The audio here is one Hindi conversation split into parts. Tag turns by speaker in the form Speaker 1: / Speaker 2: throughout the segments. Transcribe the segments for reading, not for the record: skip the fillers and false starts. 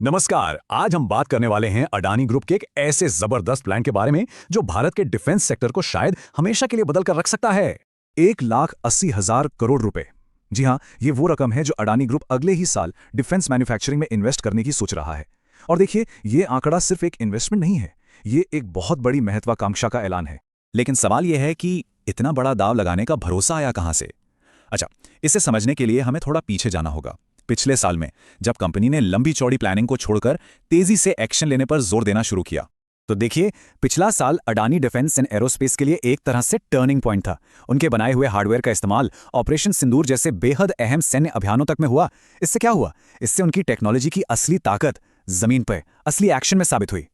Speaker 1: नमस्कार। आज हम बात करने वाले हैं अडानी ग्रुप के एक ऐसे जबरदस्त प्लान के बारे में जो भारत के डिफेंस सेक्टर को शायद हमेशा के लिए बदल कर रख सकता है। 1,80,000 करोड़ रुपए। जी हाँ, ये वो रकम है जो अडानी ग्रुप अगले ही साल डिफेंस मैन्युफैक्चरिंग में इन्वेस्ट करने की सोच रहा है। और देखिए, ये आंकड़ा सिर्फ एक इन्वेस्टमेंट नहीं है, ये एक बहुत बड़ी महत्वाकांक्षा का ऐलान है।
Speaker 2: लेकिन सवाल यह है कि इतना बड़ा दाव लगाने का भरोसा आया कहां से। अच्छा, इसे समझने के लिए हमें थोड़ा पीछे जाना होगा। पिछले साल में जब कंपनी ने लंबी चौड़ी प्लानिंग को छोड़कर तेजी से एक्शन लेने पर जोर देना शुरू किया, तो देखिए, पिछला साल अडानी डिफेंस एंड एरोस्पेस के लिए एक तरह से टर्निंग पॉइंट था। उनके बनाए हुए हार्डवेयर का इस्तेमाल ऑपरेशन सिंदूर जैसे बेहद अहम सैन्य अभियानों तक में हुआ। इससे क्या हुआ? इससे उनकी टेक्नोलॉजी की असली ताकत जमीन पर असली एक्शन में साबित हुई।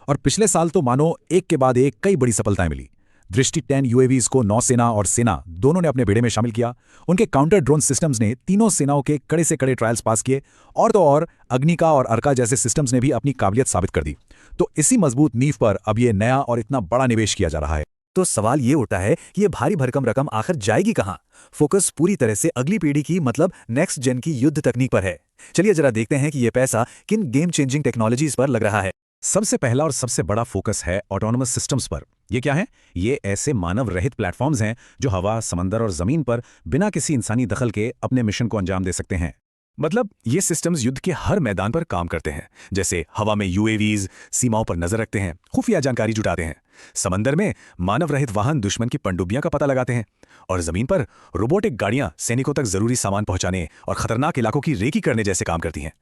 Speaker 3: और पिछले साल तो मानो एक के बाद एक कई बड़ी सफलताएं मिली। दृष्टि 10 यूएवीज को नौसेना और सेना दोनों ने अपने बेड़े में शामिल किया। उनके काउंटर ड्रोन सिस्टम्स ने तीनों सेनाओं के कड़े से कड़े ट्रायल्स पास किए। और तो और अग्निका और अर्का जैसे सिस्टम्स ने भी अपनी काबिलियत साबित कर दी। तो इसी मजबूत नींव पर अब ये नया और इतना बड़ा निवेश किया जा रहा है।
Speaker 2: तो सवाल ये उठता है कि ये भारी भरकम रकम आखिर जाएगी कहां? फोकस पूरी तरह से अगली पीढ़ी की मतलब नेक्स्ट जेन की युद्ध तकनीक पर है। चलिए जरा देखते हैं कि ये पैसा किन गेम चेंजिंग टेक्नोलॉजीज पर लग रहा है।
Speaker 3: सबसे पहला और सबसे बड़ा फोकस है ऑटोनोमस सिस्टम्स पर। ये क्या है? ये ऐसे मानव रहित प्लेटफॉर्म्स हैं जो हवा, समंदर और जमीन पर बिना किसी इंसानी दखल के अपने मिशन को अंजाम दे सकते हैं। मतलब ये सिस्टम्स युद्ध के हर मैदान पर काम करते हैं। जैसे हवा में यूएवीज सीमाओं पर नजर रखते हैं, खुफिया जानकारी जुटाते हैं। समंदर में मानव रहित वाहन दुश्मन की पनडुब्बियां का पता लगाते हैं। और जमीन पर रोबोटिक गाड़ियां सैनिकों तक जरूरी सामान पहुंचाने और खतरनाक इलाकों की रेकी करने जैसे काम करती हैं।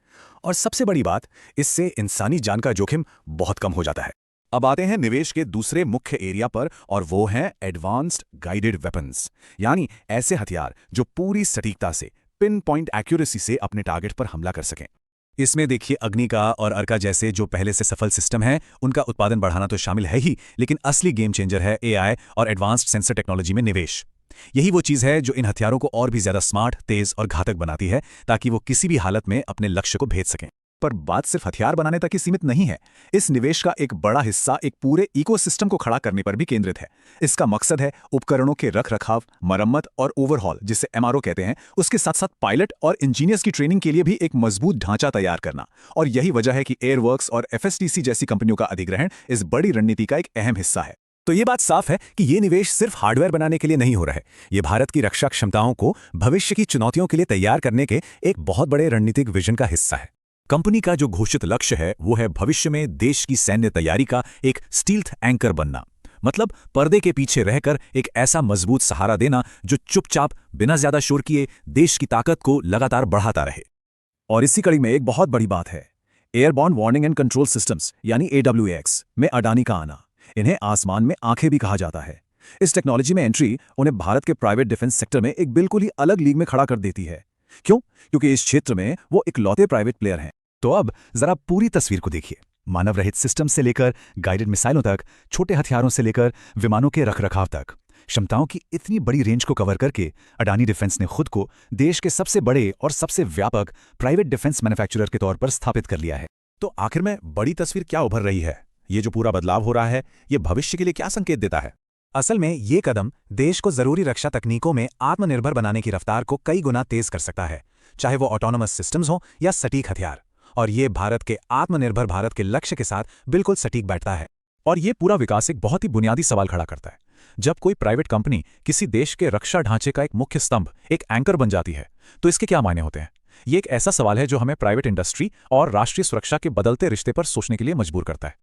Speaker 3: और सबसे बड़ी बात, इससे इंसानी जान का जोखिम बहुत कम हो जाता है।
Speaker 2: अब आते हैं निवेश के दूसरे मुख्य एरिया पर, और वो है एडवांस्ड गाइडेड वेपन्स, यानी ऐसे हथियार जो पूरी सटीकता से, पिन पॉइंट एक्यूरेसी से अपने टारगेट पर हमला कर सकें।
Speaker 3: इसमें देखिए, अग्निका और अर्का जैसे जो पहले से सफल सिस्टम हैं, उनका उत्पादन बढ़ाना तो शामिल है ही, लेकिन असली गेम चेंजर है एआई और एडवांस्ड सेंसर टेक्नोलॉजी में निवेश। यही वो चीज है जो इन हथियारों को और भी ज्यादा स्मार्ट, तेज और घातक बनाती है, ताकि वो किसी भी हालत में अपने लक्ष्य को भेद सकें।
Speaker 2: पर बात सिर्फ हथियार बनाने तक ही सीमित नहीं है। इस निवेश का एक बड़ा हिस्सा एक पूरे इकोसिस्टम को खड़ा करने पर भी केंद्रित है। इसका मकसद है उपकरणों के रखरखाव, मरम्मत और ओवरहॉल, जिसे एमआरओ कहते हैं। उसके साथ साथ पायलट और इंजीनियर्स की ट्रेनिंग के लिए भी एक मजबूत ढांचा तैयार करना। और यही वजह है कि एयरवर्क्स और एफएसटीसी जैसी कंपनियों का अधिग्रहण इस बड़ी रणनीति का एक अहम हिस्सा है।
Speaker 3: तो ये बात साफ है कि ये निवेश सिर्फ हार्डवेयर बनाने के लिए नहीं हो रहा है। ये भारत की रक्षा क्षमताओं को भविष्य की चुनौतियों के लिए तैयार करने के एक बहुत बड़े रणनीतिक विजन का हिस्सा है। कंपनी का जो घोषित लक्ष्य है वो है भविष्य में देश की सैन्य तैयारी का एक स्टील्थ एंकर बनना। मतलब पर्दे के पीछे रहकर एक ऐसा मजबूत सहारा देना जो चुपचाप बिना ज्यादा शोर किए देश की ताकत को लगातार बढ़ाता रहे। और इसी कड़ी में एक बहुत बड़ी बात है airborne warning and control systems, यानी AWACS में अडानी का आना। इन्हें आसमान में आंखें भी कहा जाता है। इस टेक्नोलॉजी में एंट्री उन्हें भारत के प्राइवेट डिफेंस सेक्टर में एक बिल्कुल ही अलग लीग में खड़ा कर देती है। क्यों? क्योंकि इस क्षेत्र में वो इकलौते प्राइवेट प्लेयर हैं। तो अब जरा पूरी तस्वीर को देखिए। मानव रहित सिस्टम से लेकर गाइडेड मिसाइलों तक, छोटे हथियारों से लेकर विमानों के रखरखाव तक, क्षमताओं की इतनी बड़ी रेंज को कवर करके अडानी डिफेंस ने खुद को देश के सबसे बड़े और सबसे व्यापक प्राइवेट डिफेंस मैन्युफैक्चरर के तौर पर स्थापित कर लिया है। तो आखिर में बड़ी तस्वीर क्या उभर रही है? ये जो पूरा बदलाव हो रहा है, ये भविष्य के लिए क्या संकेत देता है? असल में ये कदम देश को जरूरी रक्षा तकनीकों में आत्मनिर्भर बनाने की रफ्तार को कई गुना तेज कर सकता है, चाहे वो ऑटोनोमस सिस्टम्स हो या सटीक हथियार। और ये भारत के आत्मनिर्भर भारत के लक्ष्य के साथ बिल्कुल सटीक बैठता है। और ये पूरा विकास एक बहुत ही बुनियादी सवाल खड़ा करता है। जब कोई प्राइवेट कंपनी किसी देश के रक्षा ढांचे का एक मुख्य स्तंभ, एक एंकर बन जाती है, तो इसके क्या मायने होते हैं? ये एक ऐसा सवाल है जो हमें प्राइवेट इंडस्ट्री और राष्ट्रीय सुरक्षा के बदलते रिश्ते पर सोचने के लिए मजबूर करता है।